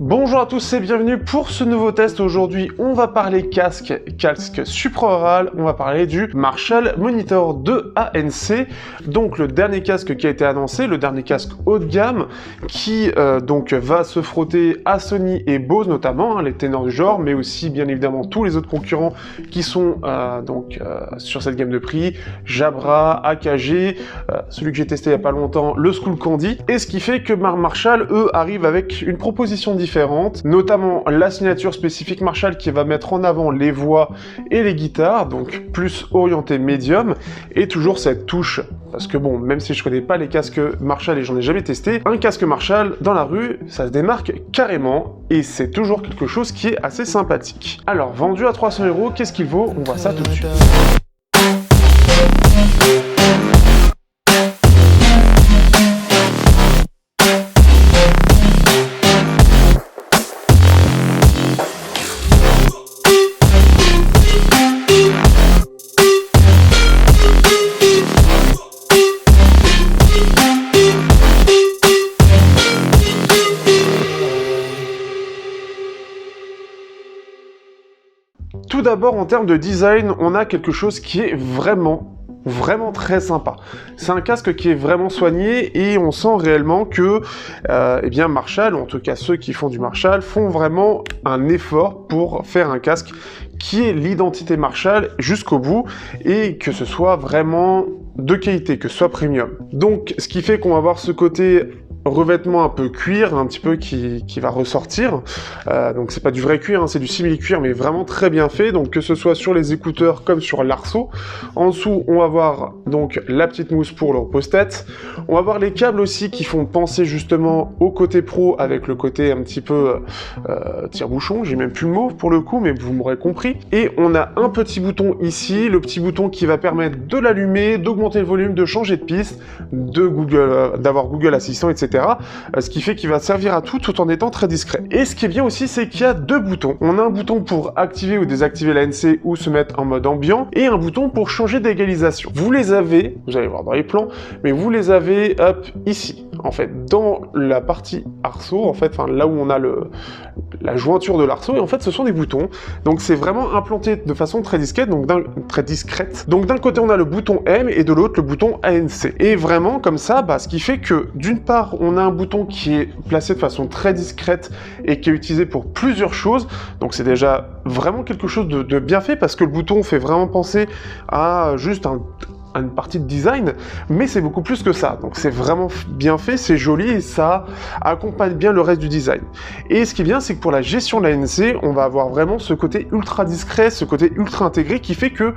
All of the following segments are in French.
Bonjour à tous et bienvenue pour ce nouveau test. Aujourd'hui, on va parler casque supraoral, on va parler du Marshall Monitor 2 ANC, donc le dernier casque qui a été annoncé, le dernier casque haut de gamme qui donc va se frotter à Sony et Bose notamment, les ténors du genre, mais aussi bien évidemment tous les autres concurrents qui sont sur cette gamme de prix, Jabra, AKG, celui que j'ai testé il y a pas longtemps, le Skullcandy, et ce qui fait que Marshall, eux, arrivent avec une proposition différentes, notamment la signature spécifique Marshall qui va mettre en avant les voix et les guitares, donc plus orienté médium, et toujours cette touche, parce que bon, même si je connais pas les casques Marshall et j'en ai jamais testé, un casque Marshall dans la rue, ça se démarque carrément, et c'est toujours quelque chose qui est assez sympathique. Alors, vendu à 300 €, qu'est-ce qu'il vaut? On voit ça tout de suite. Tout d'abord, en termes de design, on a quelque chose qui est vraiment très sympa. C'est un casque qui est vraiment soigné et on sent réellement que eh bien Marshall, ou en tout cas ceux qui font du Marshall, font vraiment un effort pour faire un casque qui est l'identité Marshall jusqu'au bout et que ce soit vraiment de qualité, que ce soit premium. Donc ce qui fait qu'on va avoir ce côté revêtement un peu cuir, un petit peu qui va ressortir. Donc c'est pas du vrai cuir, hein, c'est du simili-cuir, mais vraiment très bien fait. Donc que ce soit sur les écouteurs comme sur l'arceau. En dessous, on va voir donc la petite mousse pour le repose-tête. On va voir les câbles aussi qui font penser justement au côté pro avec le côté un petit peu tire-bouchon. J'ai même plus le mot pour le coup, mais vous m'aurez compris. Et on a un petit bouton ici, le petit bouton qui va permettre de l'allumer, d'augmenter le volume, de changer de piste, de Google, d'avoir Google Assistant, etc. Ce qui fait qu'il va servir à tout en étant très discret. Et ce qui est bien aussi, c'est qu'il y a deux boutons. On a un bouton pour activer ou désactiver l'ANC ou se mettre en mode ambiant, et un bouton pour changer d'égalisation. Vous les avez, vous allez voir dans les plans, mais vous les avez ici, en fait, dans la partie arceau, en fait, enfin là où on a la jointure de l'arceau, et en fait ce sont des boutons. Donc c'est vraiment implanté de façon très discrète, donc d'un côté on a le bouton M et de l'autre le bouton ANC. Et vraiment comme ça, ce qui fait que d'une part on a un bouton qui est placé de façon très discrète et qui est utilisé pour plusieurs choses, donc c'est déjà vraiment quelque chose de bien fait parce que le bouton fait vraiment penser à juste une partie de design, mais c'est beaucoup plus que ça. Donc c'est vraiment bien fait, c'est joli et ça accompagne bien le reste du design. Et ce qui est bien, c'est que pour la gestion de l'ANC, on va avoir vraiment ce côté ultra discret, ce côté ultra intégré qui fait que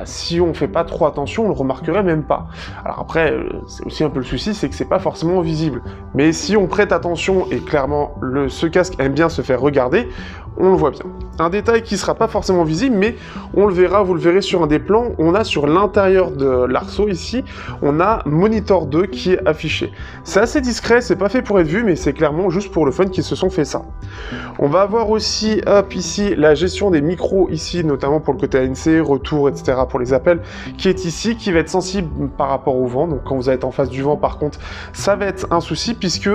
si on fait pas trop attention, on le remarquerait même pas. Alors après, c'est aussi un peu le souci, c'est que c'est pas forcément visible. Mais si on prête attention et clairement ce casque aime bien se faire regarder, on le voit bien. Un détail qui sera pas forcément visible, mais on le verra, vous le verrez sur un des plans, on a sur l'intérieur de l'arceau ici, on a Monitor 2 qui est affiché. C'est assez discret, c'est pas fait pour être vu, mais c'est clairement juste pour le fun qu'ils se sont fait ça. On va avoir aussi, ici, la gestion des micros ici, notamment pour le côté ANC, retour, etc. pour les appels, qui est ici, qui va être sensible par rapport au vent. Donc quand vous êtes en face du vent, par contre, ça va être un souci puisque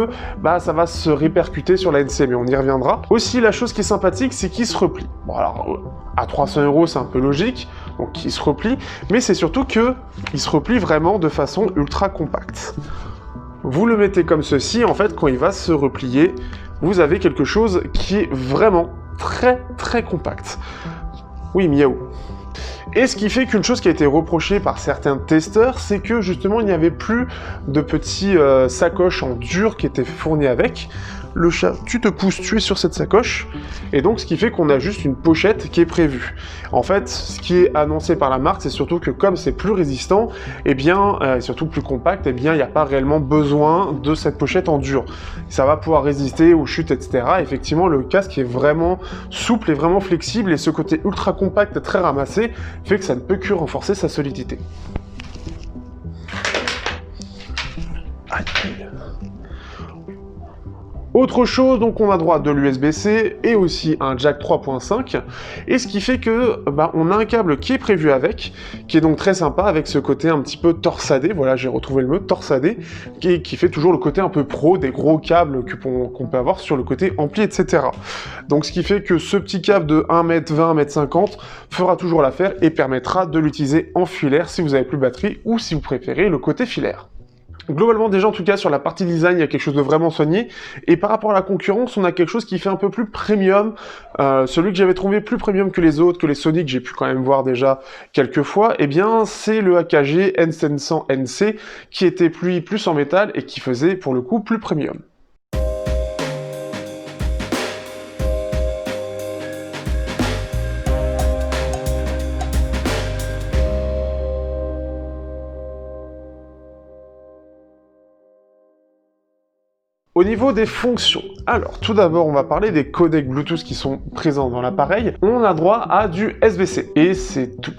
ça va se répercuter sur l'ANC, mais on y reviendra. Aussi, la chose qui est sympathique, c'est qu'il se replie. Bon alors, à 300 €, c'est un peu logique, donc il se replie, mais c'est surtout que il se replie vraiment de façon ultra compacte. Vous le mettez comme ceci, en fait, quand il va se replier, vous avez quelque chose qui est vraiment très compact. Oui, miaou. Et ce qui fait qu'une chose qui a été reprochée par certains testeurs, c'est que justement il n'y avait plus de petits sacoches en dur qui étaient fournis avec. Le chat, tu te pousses, tu es sur cette sacoche, et donc ce qui fait qu'on a juste une pochette qui est prévue. En fait, ce qui est annoncé par la marque, c'est surtout que comme c'est plus résistant, et bien, surtout plus compact, et bien, il n'y a pas réellement besoin de cette pochette en dur. Ça va pouvoir résister aux chutes, etc. Effectivement, le casque est vraiment souple et vraiment flexible, et ce côté ultra compact, très ramassé, fait que ça ne peut que renforcer sa solidité. Aïe. Autre chose, donc on a droit de l'USB-C et aussi un jack 3.5, et ce qui fait que on a un câble qui est prévu avec, qui est donc très sympa avec ce côté un petit peu torsadé, voilà j'ai retrouvé le mot torsadé, qui fait toujours le côté un peu pro des gros câbles qu'on peut avoir sur le côté ampli, etc. Donc ce qui fait que ce petit câble de 1m20, 1m50 fera toujours l'affaire et permettra de l'utiliser en filaire si vous n'avez plus de batterie ou si vous préférez le côté filaire. Globalement, déjà, en tout cas, sur la partie design, il y a quelque chose de vraiment soigné. Et par rapport à la concurrence, on a quelque chose qui fait un peu plus premium. Celui que j'avais trouvé plus premium que les autres, que les Sony, que j'ai pu quand même voir déjà quelques fois, eh bien, c'est le AKG N700NC, qui était plus en métal et qui faisait, pour le coup, plus premium. Au niveau des fonctions, alors tout d'abord on va parler des codecs Bluetooth qui sont présents dans l'appareil. On a droit à du SBC et c'est tout.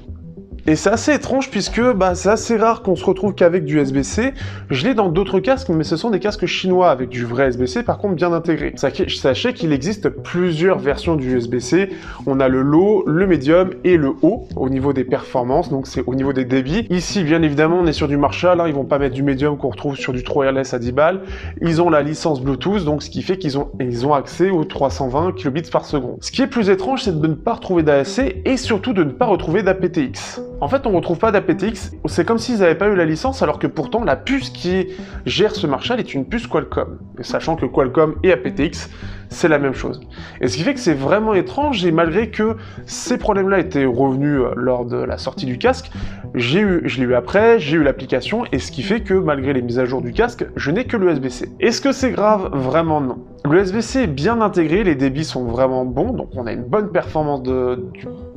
Et c'est assez étrange puisque c'est assez rare qu'on se retrouve qu'avec du SBC. Je l'ai dans d'autres casques, mais ce sont des casques chinois avec du vrai SBC, par contre bien intégré. Sachez qu'il existe plusieurs versions du SBC. On a le low, le medium et le haut au niveau des performances, donc c'est au niveau des débits. Ici, bien évidemment, on est sur du Marshall, hein, ils vont pas mettre du medium qu'on retrouve sur du 3 wireless à 10 balles. Ils ont la licence Bluetooth, donc ce qui fait qu'ils ont accès aux 320 kbps par seconde. Ce qui est plus étrange, c'est de ne pas retrouver d'AAC et surtout de ne pas retrouver d'aptX. En fait, on ne retrouve pas d'aptX, c'est comme s'ils n'avaient pas eu la licence, alors que pourtant la puce qui gère ce Marshall est une puce Qualcomm. Et sachant que Qualcomm et aptX, c'est la même chose. Et ce qui fait que c'est vraiment étrange, et malgré que ces problèmes-là étaient revenus lors de la sortie du casque, je l'ai eu après, j'ai eu l'application, et ce qui fait que malgré les mises à jour du casque, je n'ai que l'USB-C. Est-ce que c'est grave? Vraiment non. L'USB-C est bien intégré, les débits sont vraiment bons, donc on a une bonne performance de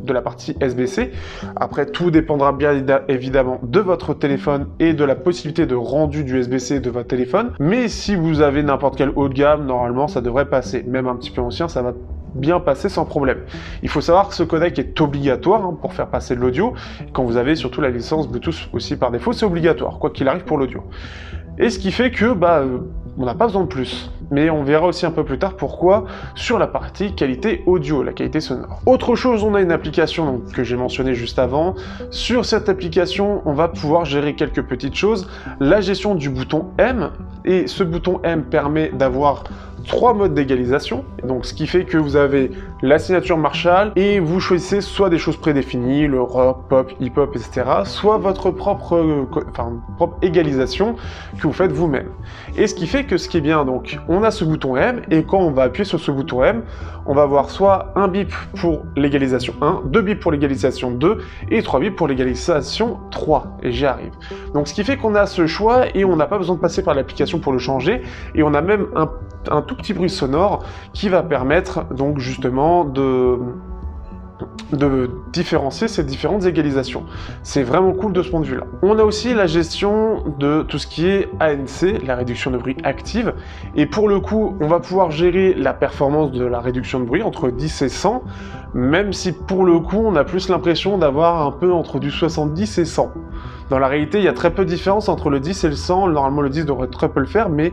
la partie SBC. Après, tout dépendra bien évidemment de votre téléphone et de la possibilité de rendu du SBC de votre téléphone. Mais si vous avez n'importe quel haut de gamme, normalement ça devrait passer. Même un petit peu ancien, ça va bien passer sans problème. Il faut savoir que ce codec est obligatoire pour faire passer de l'audio. Quand vous avez surtout la licence Bluetooth aussi par défaut, c'est obligatoire, quoi qu'il arrive pour l'audio. Et ce qui fait que on n'a pas besoin de plus. Mais on verra aussi un peu plus tard pourquoi sur la partie qualité audio, la qualité sonore. Autre chose, on a une application que j'ai mentionnée juste avant. Sur cette application, on va pouvoir gérer quelques petites choses. La gestion du bouton M, et ce bouton M permet d'avoir 3 modes d'égalisation, donc ce qui fait que vous avez la signature Marshall et vous choisissez soit des choses prédéfinies, le rock, pop, hip-hop, etc., soit votre propre égalisation que vous faites vous-même. Et ce qui fait que ce qui est bien, donc on a ce bouton M et quand on va appuyer sur ce bouton M, on va avoir soit un bip pour l'égalisation 1, 2 bips pour l'égalisation 2 et 3 bips pour l'égalisation 3, et j'y arrive. Donc ce qui fait qu'on a ce choix et on n'a pas besoin de passer par l'application pour le changer, et on a même un tout petit bruit sonore qui va permettre donc justement de différencier ces différentes égalisations. C'est vraiment cool de ce point de vue-là. On a aussi la gestion de tout ce qui est ANC, la réduction de bruit active, et pour le coup, on va pouvoir gérer la performance de la réduction de bruit entre 10 et 100, même si pour le coup, on a plus l'impression d'avoir un peu entre du 70 et 100. Dans la réalité, il y a très peu de différence entre le 10 et le 100, normalement le 10 devrait très peu le faire, mais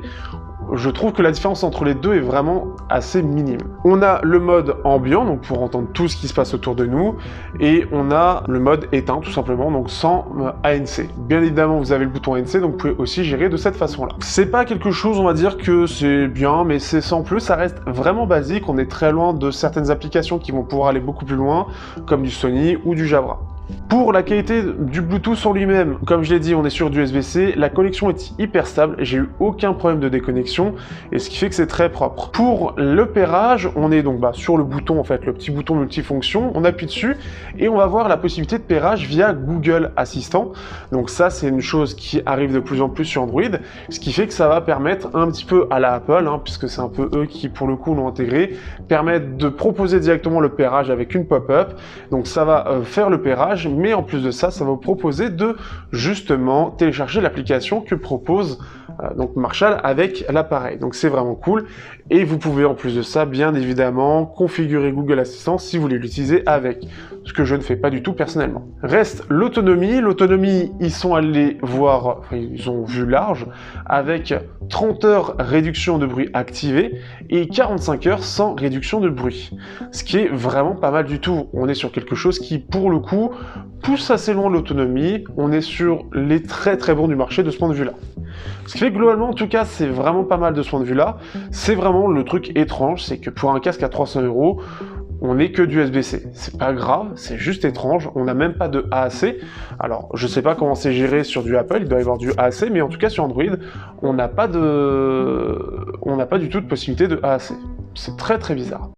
je trouve que la différence entre les deux est vraiment assez minime. On a le mode ambiant, donc pour entendre tout ce qui se passe autour de nous, et on a le mode éteint, tout simplement, donc sans ANC. Bien évidemment, vous avez le bouton ANC, donc vous pouvez aussi gérer de cette façon-là. C'est pas quelque chose, on va dire que c'est bien, mais c'est sans plus, ça reste vraiment basique, on est très loin de certaines applications qui vont pouvoir aller beaucoup plus loin, comme du Sony ou du Jabra. Pour la qualité du Bluetooth en lui-même, comme je l'ai dit, on est sur du USB-C, la connexion est hyper stable, j'ai eu aucun problème de déconnexion, et ce qui fait que c'est très propre. Pour le pairage, on est donc sur le bouton, en fait, le petit bouton multifonction, on appuie dessus, et on va voir la possibilité de pairage via Google Assistant. Donc ça, c'est une chose qui arrive de plus en plus sur Android, ce qui fait que ça va permettre un petit peu à la Apple, puisque c'est un peu eux qui, pour le coup, l'ont intégré, permettre de proposer directement le pairage avec une pop-up. Donc ça va faire le pairage, page, mais en plus de ça, ça va vous proposer de justement télécharger l'application que propose donc Marshall avec l'appareil. Donc c'est vraiment cool, et vous pouvez en plus de ça, bien évidemment, configurer Google Assistant si vous voulez l'utiliser avec, ce que je ne fais pas du tout personnellement. Reste l'autonomie. L'autonomie, ils sont allés voir, enfin, ils ont vu large, avec 30 heures réduction de bruit activée et 45 heures sans réduction de bruit. Ce qui est vraiment pas mal du tout. On est sur quelque chose qui, pour le coup, pousse assez loin l'autonomie. On est sur les très très bons du marché de ce point de vue-là. Ce qui fait que globalement, en tout cas, c'est vraiment pas mal de ce point de vue-là. C'est vraiment le truc étrange, c'est que pour un casque à 300 €, on n'est que du USB-C. C'est pas grave, c'est juste étrange. On n'a même pas de AAC. Alors, je sais pas comment c'est géré sur du Apple, il doit y avoir du AAC, mais en tout cas sur Android, on n'a pas du tout de possibilité de AAC. C'est très très bizarre.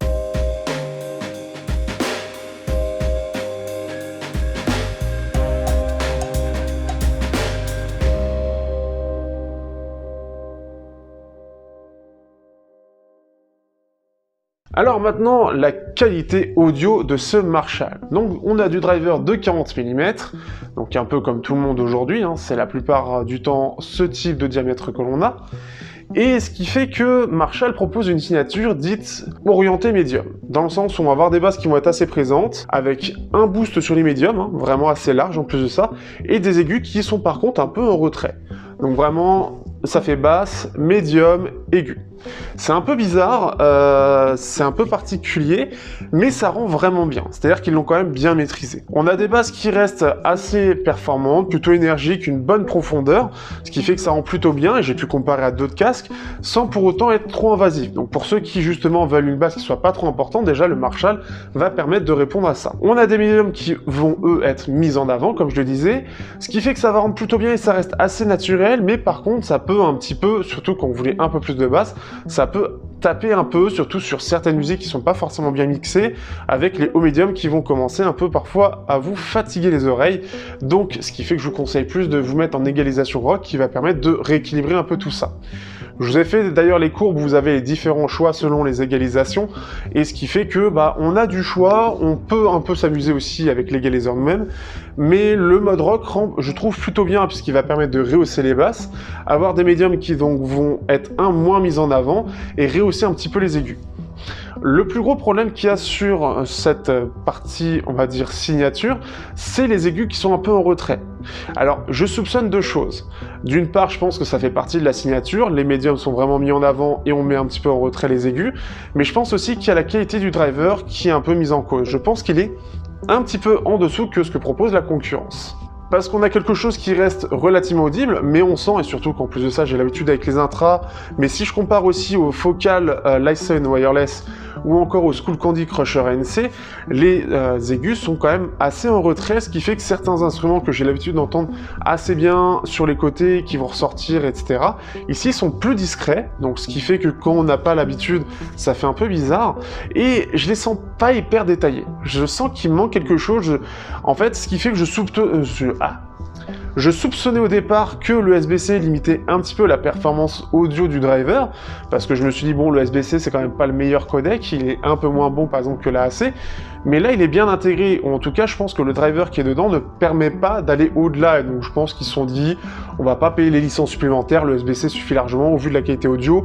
Alors maintenant, la qualité audio de ce Marshall. Donc on a du driver de 40 mm, donc un peu comme tout le monde aujourd'hui, hein, c'est la plupart du temps ce type de diamètre que l'on a. Et ce qui fait que Marshall propose une signature dite orientée médium, dans le sens où on va avoir des basses qui vont être assez présentes, avec un boost sur les médiums, hein, vraiment assez large en plus de ça, et des aigus qui sont par contre un peu en retrait. Donc vraiment, ça fait basse, médium, aigu. C'est un peu bizarre, c'est un peu particulier, mais ça rend vraiment bien. C'est-à-dire qu'ils l'ont quand même bien maîtrisé. On a des basses qui restent assez performantes, plutôt énergiques, une bonne profondeur, ce qui fait que ça rend plutôt bien, et j'ai pu comparer à d'autres casques, sans pour autant être trop invasif. Donc pour ceux qui justement veulent une basse qui soit pas trop importante, déjà le Marshall va permettre de répondre à ça. On a des médiums qui vont eux être mis en avant, comme je le disais, ce qui fait que ça va rendre plutôt bien et ça reste assez naturel, mais par contre ça peut un petit peu, surtout quand vous voulez un peu plus de basse, ça peut taper un peu, surtout sur certaines musiques qui sont pas forcément bien mixées, avec les hauts médiums qui vont commencer un peu parfois à vous fatiguer les oreilles. Donc ce qui fait que je vous conseille plus de vous mettre en égalisation rock, qui va permettre de rééquilibrer un peu tout ça. Je vous ai fait d'ailleurs les courbes, vous avez les différents choix selon les égalisations, et ce qui fait que on a du choix, on peut un peu s'amuser aussi avec l'égaliseur nous-mêmes, mais le mode rock rend, je trouve, plutôt bien, puisqu'il va permettre de rehausser les basses, avoir des médiums qui donc vont être moins mis en avant, et rehausser un petit peu les aigus. Le plus gros problème qu'il y a sur cette partie, on va dire signature, c'est les aigus qui sont un peu en retrait. Alors, je soupçonne deux choses. D'une part, je pense que ça fait partie de la signature, les médiums sont vraiment mis en avant et on met un petit peu en retrait les aigus, mais je pense aussi qu'il y a la qualité du driver qui est un peu mise en cause. Je pense qu'il est un petit peu en dessous que ce que propose la concurrence. Parce qu'on a quelque chose qui reste relativement audible, mais on sent, et surtout qu'en plus de ça, j'ai l'habitude avec les intras, mais si je compare aussi au Focal Lyson Wireless ou encore au Skull Candy Crusher ANC, les aigus sont quand même assez en retrait, ce qui fait que certains instruments que j'ai l'habitude d'entendre assez bien sur les côtés, qui vont ressortir, etc., ici sont plus discrets, donc ce qui fait que quand on n'a pas l'habitude, ça fait un peu bizarre, et je les sens pas hyper détaillés. Je sens qu'il manque quelque chose, en fait, ce qui fait que je soupçonnais au départ que le USB-C limitait un petit peu la performance audio du driver, parce que je me suis dit, bon, le USB-C, c'est quand même pas le meilleur codec, il est un peu moins bon, par exemple, que l'AAC, mais là, il est bien intégré, ou en tout cas, je pense que le driver qui est dedans ne permet pas d'aller au-delà, et donc je pense qu'ils se sont dit, on va pas payer les licences supplémentaires, le USB-C suffit largement, au vu de la qualité audio,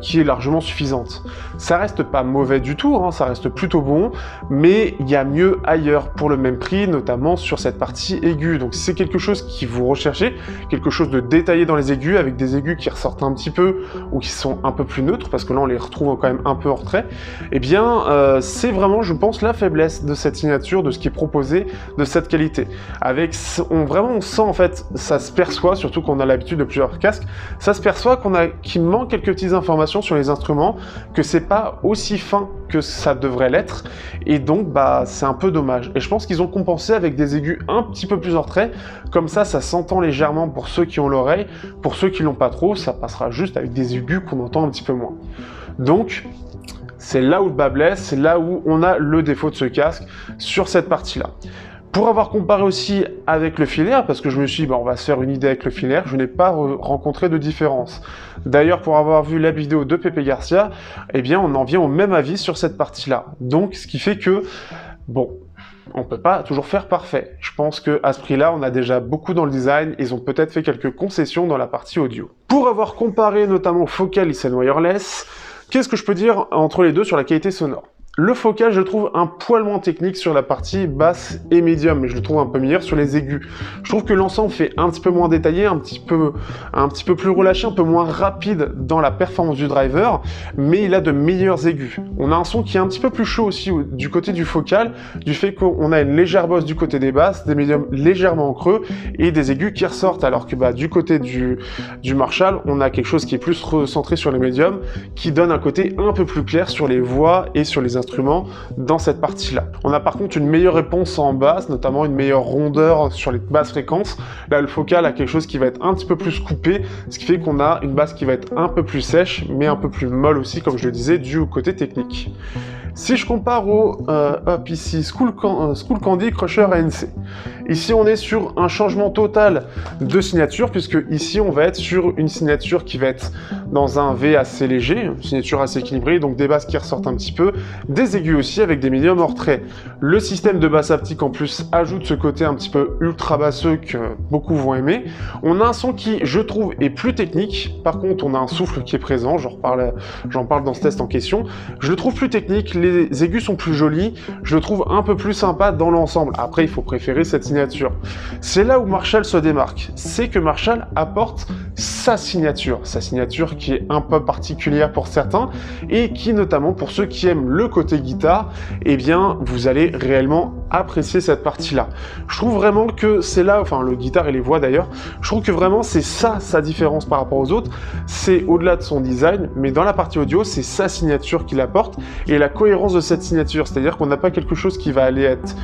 qui est largement suffisante. Ça reste pas mauvais du tout, hein, ça reste plutôt bon, mais il y a mieux ailleurs pour le même prix, notamment sur cette partie aiguë, donc si c'est quelque chose qui vous recherchez, quelque chose de détaillé dans les aigus, avec des aigus qui ressortent un petit peu, ou qui sont un peu plus neutres, parce que là on les retrouve quand même un peu en retrait, eh bien c'est vraiment, je pense, la faiblesse de cette signature, de ce qui est proposé, de cette qualité. Avec, on sent en fait, ça se perçoit, surtout qu'on a l'habitude de plusieurs casques, ça se perçoit qu'il manque quelques petites informations sur les instruments, que c'est pas aussi fin que ça devrait l'être, et donc c'est un peu dommage. Et je pense qu'ils ont compensé avec des aigus un petit peu plus en retrait, comme ça s'entend légèrement pour ceux qui ont l'oreille, pour ceux qui l'ont pas trop, ça passera juste avec des aigus qu'on entend un petit peu moins. Donc, c'est là où le bas blesse, c'est là où on a le défaut de ce casque, sur cette partie-là. Pour avoir comparé aussi avec le filaire, parce que je me suis dit, on va se faire une idée avec le filaire, je n'ai pas rencontré de différence. D'ailleurs, pour avoir vu la vidéo de Pepe Garcia, eh bien, on en vient au même avis sur cette partie-là. Donc, ce qui fait que, bon, on peut pas toujours faire parfait. Je pense qu'à ce prix-là, on a déjà beaucoup dans le design, ils ont peut-être fait quelques concessions dans la partie audio. Pour avoir comparé notamment Focal et Sennheiser Wireless, qu'est-ce que je peux dire entre les deux sur la qualité sonore? Le Focal, je le trouve un poil moins technique sur la partie basse et médium, mais je le trouve un peu meilleur sur les aigus. Je trouve que l'ensemble fait un petit peu moins détaillé, un petit peu plus relâché, un peu moins rapide dans la performance du driver, mais il a de meilleurs aigus. On a un son qui est un petit peu plus chaud aussi du côté du Focal, du fait qu'on a une légère bosse du côté des basses, des médiums légèrement en creux et des aigus qui ressortent, alors que du côté du Marshall, on a quelque chose qui est plus recentré sur les médiums, qui donne un côté un peu plus clair sur les voix et sur les instruments dans cette partie-là. On a par contre une meilleure réponse en basse, notamment une meilleure rondeur sur les basses fréquences. Là, le Focal a quelque chose qui va être un petit peu plus coupé, ce qui fait qu'on a une basse qui va être un peu plus sèche, mais un peu plus molle aussi, comme je le disais, dû au côté technique. Si je compare au ici School Candy Crusher ANC, ici on est sur un changement total de signature, puisque ici on va être sur une signature qui va être dans un V assez léger, une signature assez équilibrée, donc des basses qui ressortent un petit peu, des aigus aussi avec des médiums hors trait. Le système de basse haptique en plus ajoute ce côté un petit peu ultra basseux que beaucoup vont aimer. On a un son qui, je trouve, est plus technique. Par contre, on a un souffle qui est présent, j'en parle dans ce test en question. Je le trouve plus technique, les aigus sont plus jolis, je le trouve un peu plus sympa dans l'ensemble. Après, il faut préférer cette signature. C'est là où Marshall se démarque, c'est que Marshall apporte sa signature qui est un peu particulière pour certains, et qui, notamment pour ceux qui aiment le côté guitare, eh bien, vous allez réellement apprécier cette partie-là. Je trouve vraiment que c'est là, enfin, le guitare et les voix d'ailleurs, je trouve que vraiment c'est ça, sa différence par rapport aux autres, c'est au-delà de son design, mais dans la partie audio, c'est sa signature qu'il apporte, et la cohérence de cette signature, c'est-à-dire qu'on n'a pas quelque chose qui va aller être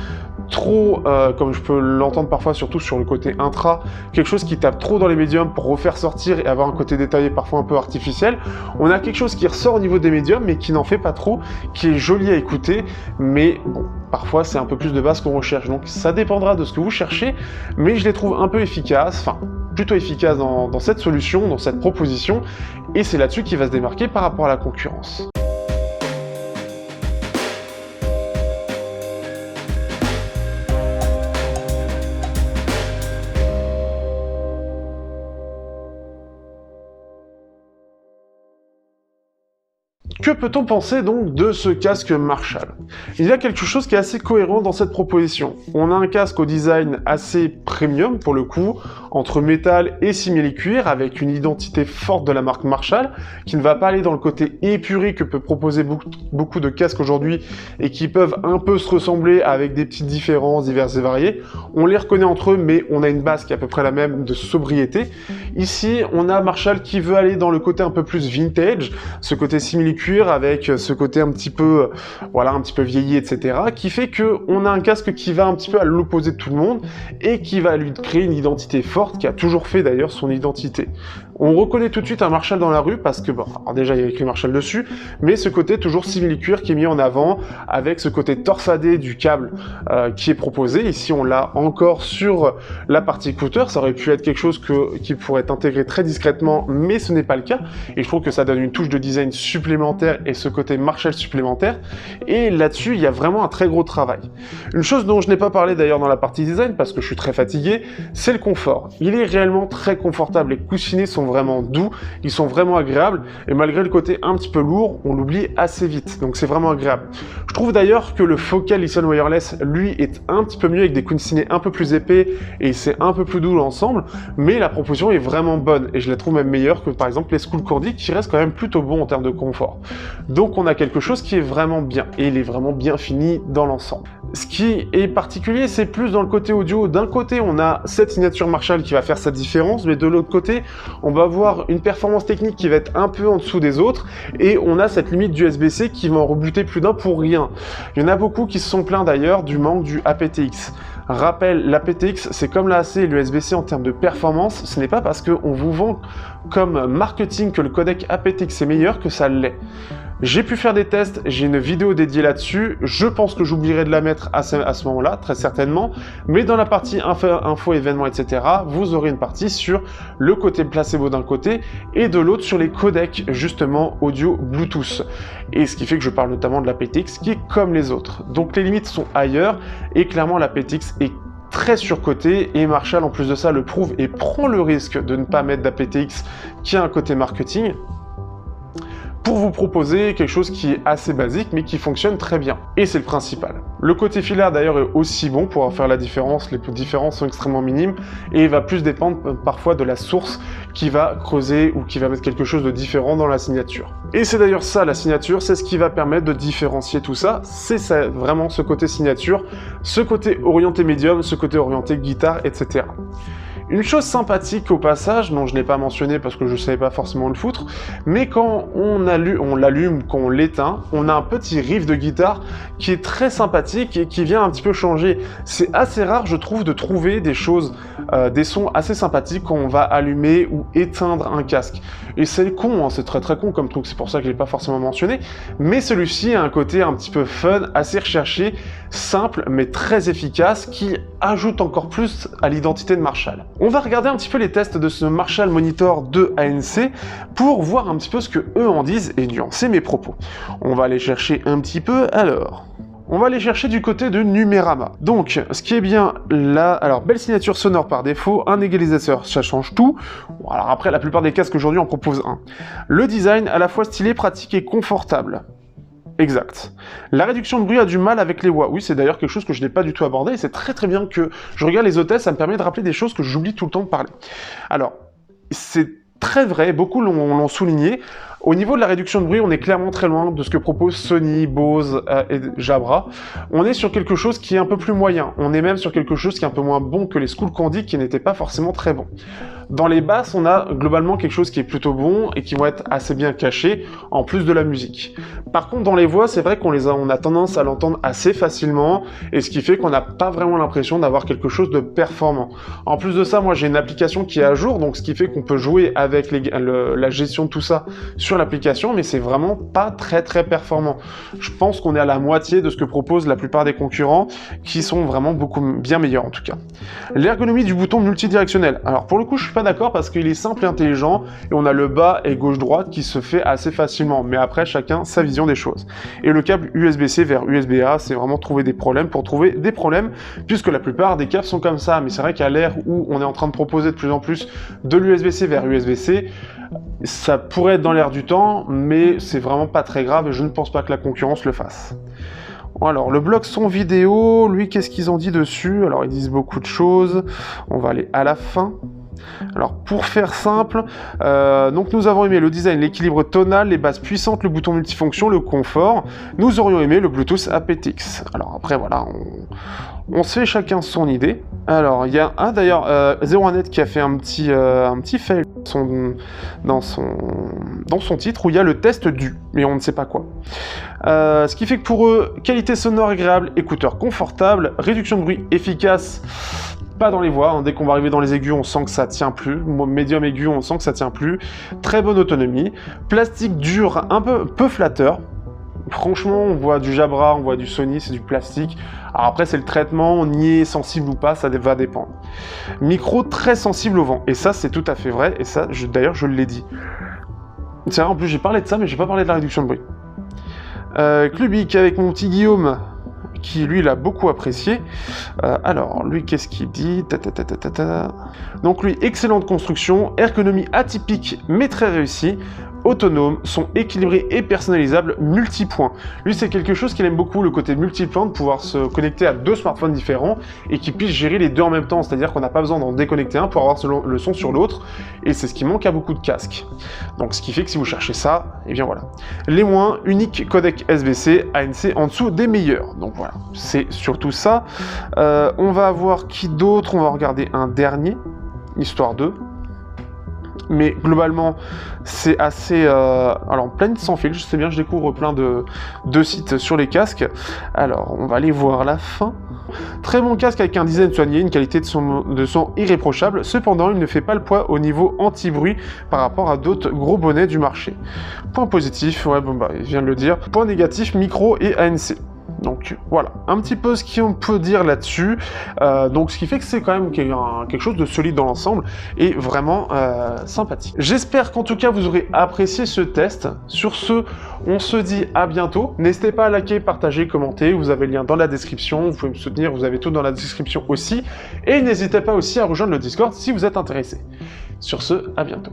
trop, comme je peux l'entendre parfois, surtout sur le côté intra, quelque chose qui tape trop dans les médiums pour refaire sortir et avoir un côté détaillé parfois un peu artificiel. On a quelque chose qui ressort au niveau des médiums, mais qui n'en fait pas trop, qui est joli à écouter, mais bon, parfois c'est un peu plus de basse qu'on recherche, donc ça dépendra de ce que vous cherchez, mais je les trouve un peu efficaces, enfin, plutôt efficaces dans cette solution, dans cette proposition, et c'est là-dessus qu'il va se démarquer par rapport à la concurrence. Que peut-on penser donc de ce casque Marshall? Il y a quelque chose qui est assez cohérent dans cette proposition. On a un casque au design assez premium pour le coup, entre métal et simili-cuir, avec une identité forte de la marque Marshall, qui ne va pas aller dans le côté épuré que peut proposer beaucoup de casques aujourd'hui, et qui peuvent un peu se ressembler avec des petites différences diverses et variées. On les reconnaît entre eux, mais on a une base qui est à peu près la même de sobriété. Ici, on a Marshall qui veut aller dans le côté un peu plus vintage, ce côté simili-cuir, avec ce côté un petit peu, voilà, un petit peu vieilli, etc., qui fait que on a un casque qui va un petit peu à l'opposé de tout le monde et qui va lui créer une identité forte, qui a toujours fait d'ailleurs son identité. On reconnaît tout de suite un Marshall dans la rue parce que, bon, alors déjà il y a écrit Marshall dessus, mais ce côté toujours simili-cuir qui est mis en avant avec ce côté torsadé du câble qui est proposé. Ici on l'a encore sur la partie écouteur, ça aurait pu être quelque chose qui pourrait être intégré très discrètement, mais ce n'est pas le cas, et je trouve que ça donne une touche de design supplémentaire et ce côté Marshall supplémentaire, et là-dessus il y a vraiment un très gros travail. Une chose dont je n'ai pas parlé d'ailleurs dans la partie design parce que je suis très fatigué, c'est le confort. Il est réellement très confortable, les coussinets sont vraiment doux, ils sont vraiment agréables, et malgré le côté un petit peu lourd, on l'oublie assez vite, donc c'est vraiment agréable. Je trouve d'ailleurs que le Focal Listen Wireless, lui, est un petit peu mieux avec des coussinets un peu plus épais, et c'est un peu plus doux l'ensemble, mais la proposition est vraiment bonne, et je la trouve même meilleure que par exemple les School Candy, qui restent quand même plutôt bons en termes de confort. Donc on a quelque chose qui est vraiment bien, et il est vraiment bien fini dans l'ensemble. Ce qui est particulier, c'est plus dans le côté audio. D'un côté, on a cette signature Marshall qui va faire cette différence, mais de l'autre côté, on va avoir une performance technique qui va être un peu en dessous des autres, et on a cette limite du USB-C qui va en rebuter plus d'un pour rien. Il y en a beaucoup qui se sont plaints d'ailleurs du manque du aptX. Rappel, l'aptX, c'est comme l'AAC et l'USB-C en termes de performance, ce n'est pas parce qu'on vous vend comme marketing que le codec aptX est meilleur que ça l'est. J'ai pu faire des tests, j'ai une vidéo dédiée là-dessus, je pense que j'oublierai de la mettre à ce moment-là, très certainement, mais dans la partie info événements, etc., vous aurez une partie sur le côté placebo d'un côté et de l'autre sur les codecs, justement, audio Bluetooth. Et ce qui fait que je parle notamment de la PTX qui est comme les autres. Donc les limites sont ailleurs, et clairement la PTX est très surcoté et Marshall en plus de ça le prouve et prend le risque de ne pas mettre d'APTX qui a un côté marketing pour vous proposer quelque chose qui est assez basique mais qui fonctionne très bien. Et c'est le principal. Le côté filaire d'ailleurs est aussi bon pour faire la différence, les différences sont extrêmement minimes et il va plus dépendre parfois de la source qui va creuser ou qui va mettre quelque chose de différent dans la signature. Et c'est d'ailleurs ça la signature, c'est ce qui va permettre de différencier tout ça, c'est vraiment ce côté signature, ce côté orienté médium, ce côté orienté guitare, etc. Une chose sympathique au passage, dont je n'ai pas mentionné parce que je ne savais pas forcément le foutre, mais quand on l'allume, quand on l'éteint, on a un petit riff de guitare qui est très sympathique et qui vient un petit peu changer. C'est assez rare, je trouve, de trouver des choses, des sons assez sympathiques quand on va allumer ou éteindre un casque. Et c'est con, hein, c'est très con comme truc, c'est pour ça que je ne l'ai pas forcément mentionné, mais celui-ci a un côté un petit peu fun, assez recherché, simple, mais très efficace, qui ajoute encore plus à l'identité de Marshall. On va regarder un petit peu les tests de ce Marshall Monitor 2 ANC pour voir un petit peu ce que eux en disent et nuancer mes propos. On va aller chercher un petit peu alors. On va aller chercher du côté de Numérama. Donc, ce qui est bien là, alors belle signature sonore par défaut, un égalisateur, ça change tout. Bon, alors après, la plupart des casques aujourd'hui en proposent un. Le design à la fois stylé, pratique et confortable. Exact. La réduction de bruit a du mal avec les voix. Oui, c'est d'ailleurs quelque chose que je n'ai pas du tout abordé, et c'est très bien que je regarde les hôtesses, ça me permet de rappeler des choses que j'oublie tout le temps de parler. Alors, c'est très vrai, beaucoup l'ont souligné. Au niveau de la réduction de bruit, on est clairement très loin de ce que proposent Sony, Bose et Jabra. On est sur quelque chose qui est un peu plus moyen. On est même sur quelque chose qui est un peu moins bon que les Skullcandy qui n'étaient pas forcément très bons. Dans les basses, on a globalement quelque chose qui est plutôt bon et qui vont être assez bien cachés, en plus de la musique. Par contre, dans les voix, c'est vrai on a tendance à l'entendre assez facilement, et ce qui fait qu'on n'a pas vraiment l'impression d'avoir quelque chose de performant. En plus de ça, moi j'ai une application qui est à jour, donc ce qui fait qu'on peut jouer avec la gestion de tout ça sur l'application, mais c'est vraiment pas très performant. Je pense qu'on est à la moitié de ce que proposent la plupart des concurrents, qui sont vraiment bien meilleurs en tout cas. L'ergonomie du bouton multidirectionnel. Alors pour le coup, je suis pas d'accord parce qu'il est simple et intelligent, et on a le bas et gauche-droite qui se fait assez facilement, mais après chacun sa vision des choses. Et le câble USB-C vers USB-A, c'est vraiment trouver des problèmes pour trouver des problèmes, puisque la plupart des câbles sont comme ça, mais c'est vrai qu'à l'ère où on est en train de proposer de plus en plus de l'USB-C vers USB-C, ça pourrait être dans l'air du temps, mais c'est vraiment pas très grave et je ne pense pas que la concurrence le fasse. Alors, le bloc son vidéo, lui, qu'est-ce qu'ils ont dit dessus? Alors, ils disent beaucoup de choses, on va aller à la fin. Alors pour faire simple, donc nous avons aimé le design, l'équilibre tonal, les basses puissantes, le bouton multifonction, le confort. Nous aurions aimé le Bluetooth aptX. Alors après voilà, on se fait chacun son idée. Alors il y a d'ailleurs 01net qui a fait un petit fail dans son titre où il y a le test du, mais on ne sait pas quoi. Ce qui fait que pour eux, qualité sonore agréable, écouteurs confortables, réduction de bruit efficace. Pas dans les voix, hein. Dès qu'on va arriver dans les aigus, on sent que ça tient plus. Médium aigu, on sent que ça tient plus. Très bonne autonomie. Plastique dur, un peu flatteur. Franchement, on voit du Jabra, on voit du Sony, c'est du plastique. Alors après, c'est le traitement, on y est sensible ou pas, ça va dépendre. Micro très sensible au vent. Et ça, c'est tout à fait vrai. Et ça, d'ailleurs, je l'ai dit. C'est vrai, en plus, j'ai parlé de ça, mais j'ai pas parlé de la réduction de bruit. Clubic avec mon petit Guillaume, qui lui l'a beaucoup apprécié. Alors, lui, qu'est-ce qu'il dit? Donc lui, excellente construction, ergonomie atypique mais très réussie, autonome, son équilibré et personnalisable, multipoint. Lui, c'est quelque chose qu'il aime beaucoup, le côté multipoint, de pouvoir se connecter à 2 smartphones différents et qu'il puisse gérer les 2 en même temps, c'est-à-dire qu'on n'a pas besoin d'en déconnecter un pour avoir le son sur l'autre, et c'est ce qui manque à beaucoup de casques. Donc ce qui fait que si vous cherchez ça, et bien voilà. Les moins, unique codec SBC, ANC en dessous des meilleurs. Donc voilà, c'est surtout ça. On va avoir qui d'autre? On va regarder un dernier, histoire de... Mais globalement, c'est assez... Alors, Planète sans fil, je sais bien, je découvre plein de sites sur les casques. Alors, on va aller voir la fin. Très bon casque avec un design soigné, une qualité de son irréprochable, cependant il ne fait pas le poids au niveau anti-bruit par rapport à d'autres gros bonnets du marché. Point positif, ouais bon bah je viens de le dire. Point négatif, micro et ANC. Donc voilà, un petit peu ce qu'on peut dire là-dessus. Donc ce qui fait que c'est quand même quelque chose de solide dans l'ensemble et vraiment sympathique. J'espère qu'en tout cas vous aurez apprécié ce test. Sur ce, on se dit à bientôt. N'hésitez pas à liker, partager, commenter. Vous avez le lien dans la description. Vous pouvez me soutenir, vous avez tout dans la description aussi. Et n'hésitez pas aussi à rejoindre le Discord si vous êtes intéressé. Sur ce, à bientôt.